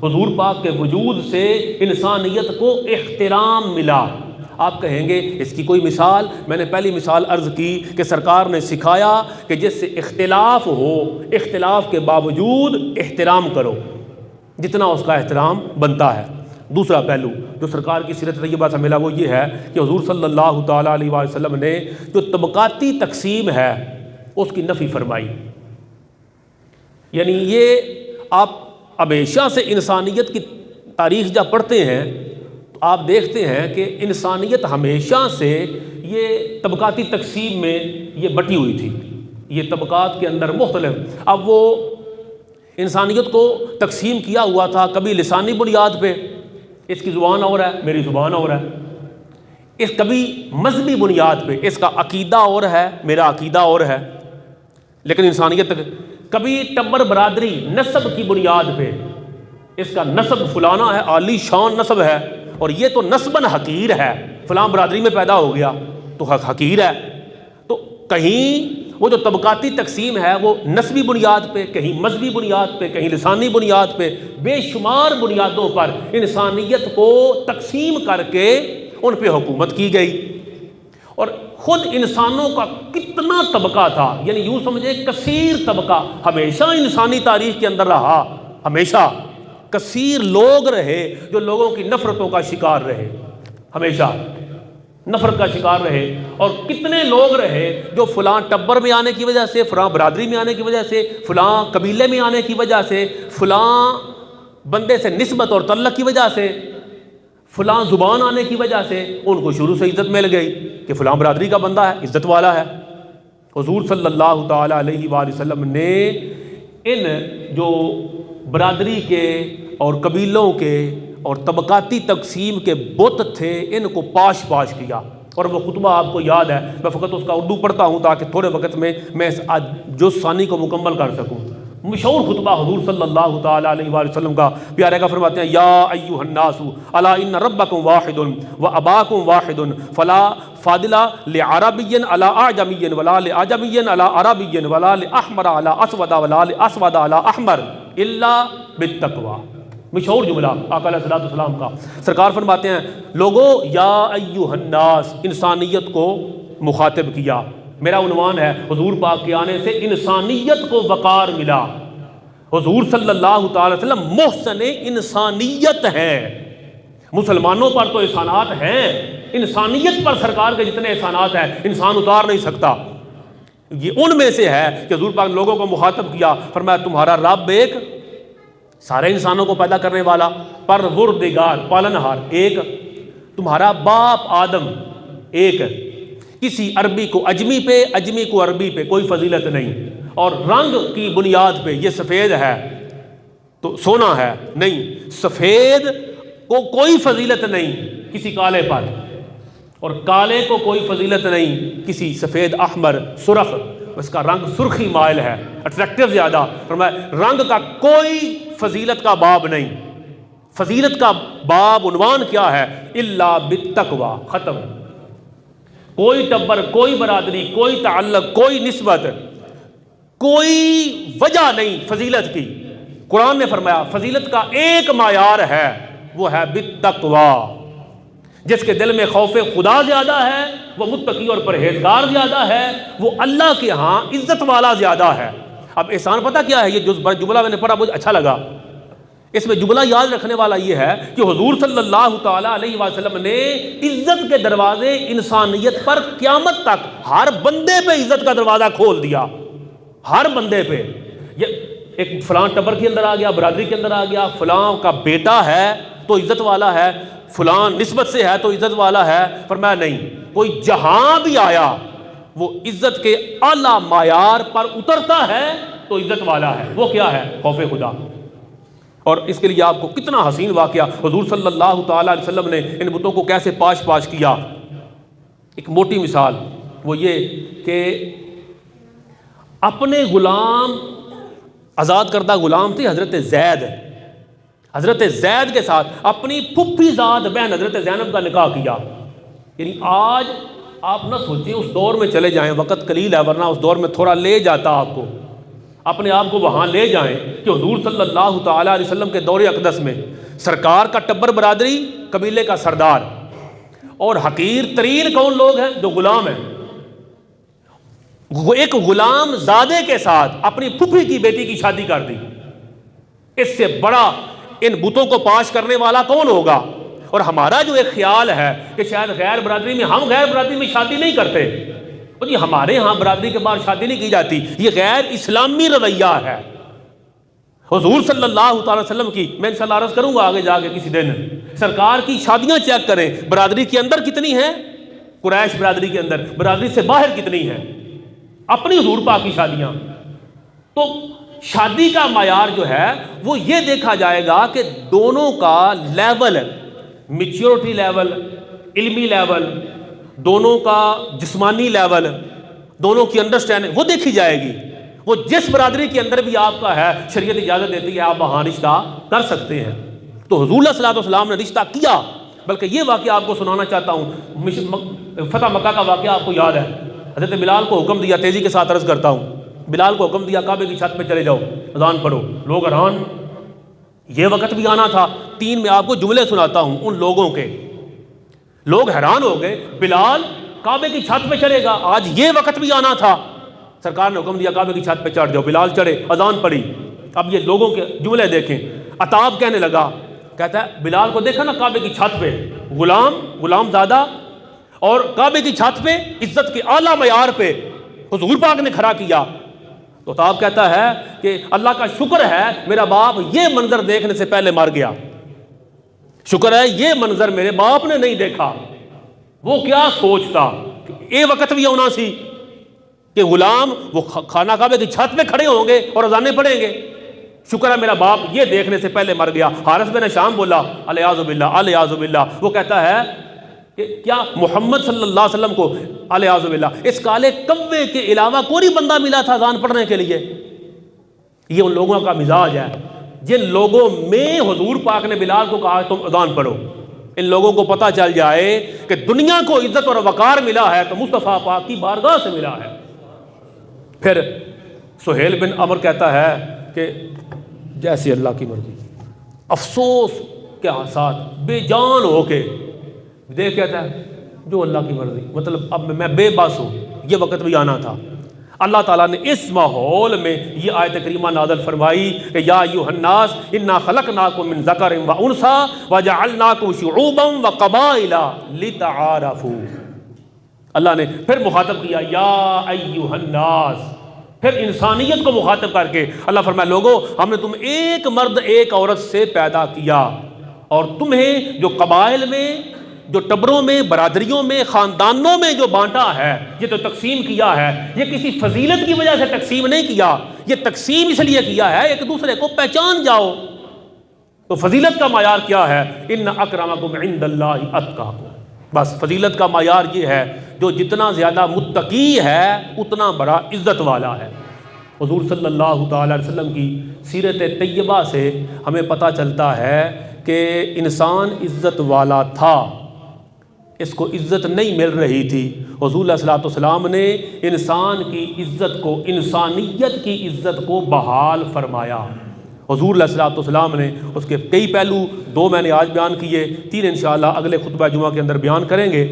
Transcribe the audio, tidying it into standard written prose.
حضور پاک کے وجود سے انسانیت کو احترام ملا۔ آپ کہیں گے اس کی کوئی مثال؟ میں نے پہلی مثال عرض کی کہ سرکار نے سکھایا کہ جس سے اختلاف ہو، اختلاف کے باوجود احترام کرو جتنا اس کا احترام بنتا ہے۔ دوسرا پہلو جو سرکار کی سیرت طیبہ سے ملا وہ یہ ہے کہ حضور صلی اللہ تعالیٰ علیہ وآلہ وسلم نے جو طبقاتی تقسیم ہے اس کی نفی فرمائی۔ یعنی یہ آپ ہمیشہ سے انسانیت کی تاریخ جب پڑھتے ہیں تو آپ دیکھتے ہیں کہ انسانیت ہمیشہ سے یہ طبقاتی تقسیم میں یہ بٹی ہوئی تھی، یہ طبقات کے اندر مختلف۔ اب وہ انسانیت کو تقسیم کیا ہوا تھا کبھی لسانی بنیاد پہ، اس کی زبان اور ہے میری زبان اور ہے، اس کبھی مذہبی بنیاد پہ، اس کا عقیدہ اور ہے میرا عقیدہ اور ہے، لیکن انسانیت کبھی ٹبر برادری نسب کی بنیاد پہ، اس کا نسب فلانا ہے، عالی شان نسب ہے اور یہ تو نسباً حقیر ہے، فلاں برادری میں پیدا ہو گیا تو حقیر ہے۔ تو کہیں وہ جو طبقاتی تقسیم ہے وہ نسبی بنیاد پہ، کہیں مذہبی بنیاد پہ، کہیں لسانی بنیاد پہ، بے شمار بنیادوں پر انسانیت کو تقسیم کر کے ان پہ حکومت کی گئی۔ اور خود انسانوں کا کتنا طبقہ تھا، یعنی یوں سمجھے کثیر طبقہ ہمیشہ انسانی تاریخ کے اندر رہا، ہمیشہ کثیر لوگ رہے جو لوگوں کی نفرتوں کا شکار رہے، ہمیشہ نفرت کا شکار رہے۔ اور کتنے لوگ رہے جو فلاں ٹبر میں آنے کی وجہ سے، فلاں برادری میں آنے کی وجہ سے، فلاں قبیلے میں آنے کی وجہ سے، فلاں بندے سے نسبت اور تعلق کی وجہ سے، فلاں زبان آنے کی وجہ سے ان کو شروع سے عزت مل گئی کہ فلاں برادری کا بندہ ہے، عزت والا ہے۔ حضور صلی اللہ تعالیٰ علیہ وآلہ وسلم نے ان جو برادری کے اور قبیلوں کے اور طبقاتی تقسیم کے بت تھے ان کو پاش پاش کیا، اور وہ خطبہ آپ کو یاد ہے، میں فقط اس کا اردو پڑھتا ہوں تاکہ تھوڑے وقت میں اس جو ثانی کو مکمل کر سکوں۔ مشہور خطبہ حضور صلی اللہ تعالیٰ علیہ وآلہ وسلم کا، پیارے کا فرماتے ہیں یا ایھا الناس الا ان ربکم واحد واباکم واحد فلا فاضل لعربی علی اعجمی ولا لاعجمی علی عربی ولا لاحمر علی اسود ولا لاسود علی احمر الا بالتقوی۔ مشہور جملہ آقا علیہ السلام کا۔ سرکار فرماتے ہیں لوگو یا ایھا الناس، انسانیت کو مخاطب کیا۔ میرا عنوان ہے حضور پاک کے آنے سے انسانیت کو وقار ملا۔ حضور صلی اللہ تعالی وسلم محسن انسانیت ہیں۔ مسلمانوں پر تو احسانات ہیں، انسانیت پر سرکار کے جتنے احسانات ہیں انسان اتار نہیں سکتا۔ یہ ان میں سے ہے کہ حضور پاک لوگوں کو مخاطب کیا، فرمایا تمہارا رب ایک، سارے انسانوں کو پیدا کرنے والا، پروردگار پالنہار ایک، تمہارا باپ آدم ایک، کسی عربی کو اجمی پہ، اجمی کو عربی پہ کوئی فضیلت نہیں، اور رنگ کی بنیاد پہ یہ سفید ہے تو سونا ہے نہیں، سفید کو کوئی فضیلت نہیں کسی کالے پر، اور کالے کو کوئی فضیلت نہیں کسی سفید احمر سرخ، اس کا رنگ سرخی مائل ہے، اٹریکٹیو زیادہ۔ فرمایا رنگ کا کوئی فضیلت کا باب نہیں، فضیلت کا باب عنوان کیا ہے؟ الا بالتقوی، ختم۔ کوئی ٹبر، کوئی برادری، کوئی تعلق، کوئی نسبت، کوئی وجہ نہیں فضیلت کی۔ قرآن نے فرمایا فضیلت کا ایک معیار ہے، وہ ہے بالتقوی۔ جس کے دل میں خوف خدا زیادہ ہے وہ متقی اور پرہیزگار زیادہ ہے، وہ اللہ کے ہاں عزت والا زیادہ ہے۔ اب احسان پتہ کیا ہے؟ یہ جملہ میں نے پڑھا مجھے اچھا لگا، اس میں جملہ یاد رکھنے والا یہ ہے کہ حضور صلی اللہ تعالیٰ علیہ وسلم نے عزت کے دروازے انسانیت پر قیامت تک ہر بندے پہ عزت کا دروازہ کھول دیا، ہر بندے پہ۔ یہ ایک فلاں ٹبر کے اندر آ گیا، برادری کے اندر آ گیا، فلاں کا بیٹا ہے تو عزت والا ہے، فلاں نسبت سے ہے تو عزت والا ہے۔ فرمایا نہیں، کوئی جہاں بھی آیا وہ عزت کے اعلیٰ معیار پر اترتا ہے تو عزت والا ہے۔ وہ کیا ہے؟ خوف خدا۔ اور اس کے لیے آپ کو کتنا حسین واقعہ حضور صلی اللہ تعالیٰ علیہ وسلم نے ان بتوں کو کیسے پاش پاش کیا۔ ایک موٹی مثال وہ یہ کہ اپنے غلام، آزاد کردہ غلام تھے حضرت زید، حضرت زید کے ساتھ اپنی پھپھی زاد بہن حضرت زینب کا نکاح کیا۔ یعنی آج آپ نہ سوچیں، اس دور میں چلے جائیں، وقت قلیل ہے ورنہ اس دور میں تھوڑا لے جاتا آپ کو، اپنے آپ کو وہاں لے جائیں کہ حضور صلی اللہ تعالیٰ علیہ وسلم کے دور اقدس میں سرکار کا ٹبر برادری قبیلے کا سردار اور حقیر ترین کون لوگ ہیں؟ جو غلام ہیں. ایک غلام زادے کے ساتھ اپنی پھپھی کی بیٹی کی شادی کر دی. اس سے بڑا ان بتوں کو پاش کرنے والا کون ہوگا؟ اور ہمارا جو ایک خیال ہے کہ شاید غیر برادری میں، ہم غیر برادری میں شادی نہیں کرتے، اور یہ ہمارے ہاں برادری کے باہر شادی نہیں کی جاتی، یہ غیر اسلامی رویہ ہے. حضور صلی اللہ تعالی وسلم کی، میں انشاءاللہ عرض کروں گا آگے جا کے کسی دن، سرکار کی شادیاں چیک کریں، برادری کے اندر کتنی ہیں، قریش برادری کے اندر، برادری سے باہر کتنی ہیں، اپنی حضور پاک کی شادیاں. تو شادی کا معیار جو ہے وہ یہ دیکھا جائے گا کہ دونوں کا لیول، میچیورٹی لیول، علمی لیول، دونوں کا جسمانی لیول، دونوں کی انڈرسٹینڈنگ وہ دیکھی جائے گی. وہ جس برادری کے اندر بھی آپ کا ہے، شریعت اجازت دیتی ہے آپ وہاں رشتہ کر سکتے ہیں. تو حضور صلی اللہ علیہ وسلم نے رشتہ کیا. بلکہ یہ واقعہ آپ کو سنانا چاہتا ہوں، فتح مکہ کا واقعہ آپ کو یاد ہے. حضرت بلال کو حکم دیا، تیزی کے ساتھ عرض کرتا ہوں، بلال کو حکم دیا کعبے کی چھت پہ چلے جاؤ، اذان پڑھو. لوگ حیران، یہ وقت بھی آنا تھا. 3 میں آپ کو جملے سناتا ہوں ان لوگوں کے. لوگ حیران ہو گئے، بلال کعبے کی چھت پہ چلے گا، آج یہ وقت بھی آنا تھا. سرکار نے حکم دیا کعبے کی چھت پہ چڑھ جاؤ. بلال چڑھے، اذان پڑھی. اب یہ لوگوں کے جملے دیکھیں. عطاب کہنے لگا، کہتا ہے بلال کو دیکھا نا کعبے کی چھت پہ، غلام زادہ، اور کعبے کی چھت پہ عزت کے اعلیٰ معیار پہ حضور پاک نے کھڑا کیا. تو عطاب کہتا ہے کہ اللہ کا شکر ہے میرا باپ یہ منظر دیکھنے سے پہلے مر گیا، شکر ہے یہ منظر میرے باپ نے نہیں دیکھا. وہ کیا سوچتا کہ یہ وقت بھی ہونا سی کہ غلام وہ خانہ کعبے کی چھت پہ کھڑے ہوں گے اور اذانیں پڑھیں گے. شکر ہے میرا باپ یہ دیکھنے سے پہلے مر گیا. حارث بن ہشام بولا الیاذ باللہ الیاذ باللہ. وہ کہتا ہے کہ کیا محمد صلی اللہ علیہ وسلم کو الیاذ باللہ اس کالے کوے کے علاوہ کوئی بندہ ملا تھا اذان پڑھنے کے لیے؟ یہ ان لوگوں کا مزاج ہے جن لوگوں میں حضور پاک نے بلال کو کہا تم اذان پڑھو. ان لوگوں کو پتہ چل جائے کہ دنیا کو عزت اور وقار ملا ہے تو مصطفیٰ پاک کی بارگاہ سے ملا ہے. پھر سہیل بن عمر کہتا ہے کہ جیسی اللہ کی مرضی. افسوس کے ساتھ بے جان ہو کے دیکھ کہتا ہے جو اللہ کی مرضی، مطلب اب میں بے بس ہوں، یہ وقت بھی آنا تھا. اللہ تعالیٰ نے اس ماحول میں یہ آیت کریمہ نازل فرمائی کہ یا ایھا الناس انا خلقناکم من ذکر و انثی وجعلناکم شعوبا وقبائل لتعارفوا. اللہ نے پھر مخاطب کیا یا ایھا الناس، پھر انسانیت کو مخاطب کر کے اللہ فرمایا لوگو ہم نے تم ایک مرد ایک عورت سے پیدا کیا، اور تمہیں جو قبائل میں، جو ٹبروں میں، برادریوں میں، خاندانوں میں جو بانٹا ہے، یہ تو تقسیم کیا ہے، یہ کسی فضیلت کی وجہ سے تقسیم نہیں کیا، یہ تقسیم اس لیے کیا ہے ایک دوسرے کو پہچان جاؤ. تو فضیلت کا معیار کیا ہے؟ ان اکرمکم عند اللہ اتقاکم. بس فضیلت کا معیار یہ ہے جو جتنا زیادہ متقی ہے اتنا بڑا عزت والا ہے. حضور صلی اللہ تعالی علیہ وسلم کی سیرت طیبہ سے ہمیں پتہ چلتا ہے کہ انسان عزت والا تھا، اس کو عزت نہیں مل رہی تھی. حضور علیہ الصلوۃ والسلام نے انسان کی عزت کو، انسانیت کی عزت کو بحال فرمایا. حضور علیہ الصلوۃ والسلام نے اس کے کئی پہلو، 2 میں نے آج بیان کیے، 3 انشاءاللہ اگلے خطبہ جمعہ کے اندر بیان کریں گے.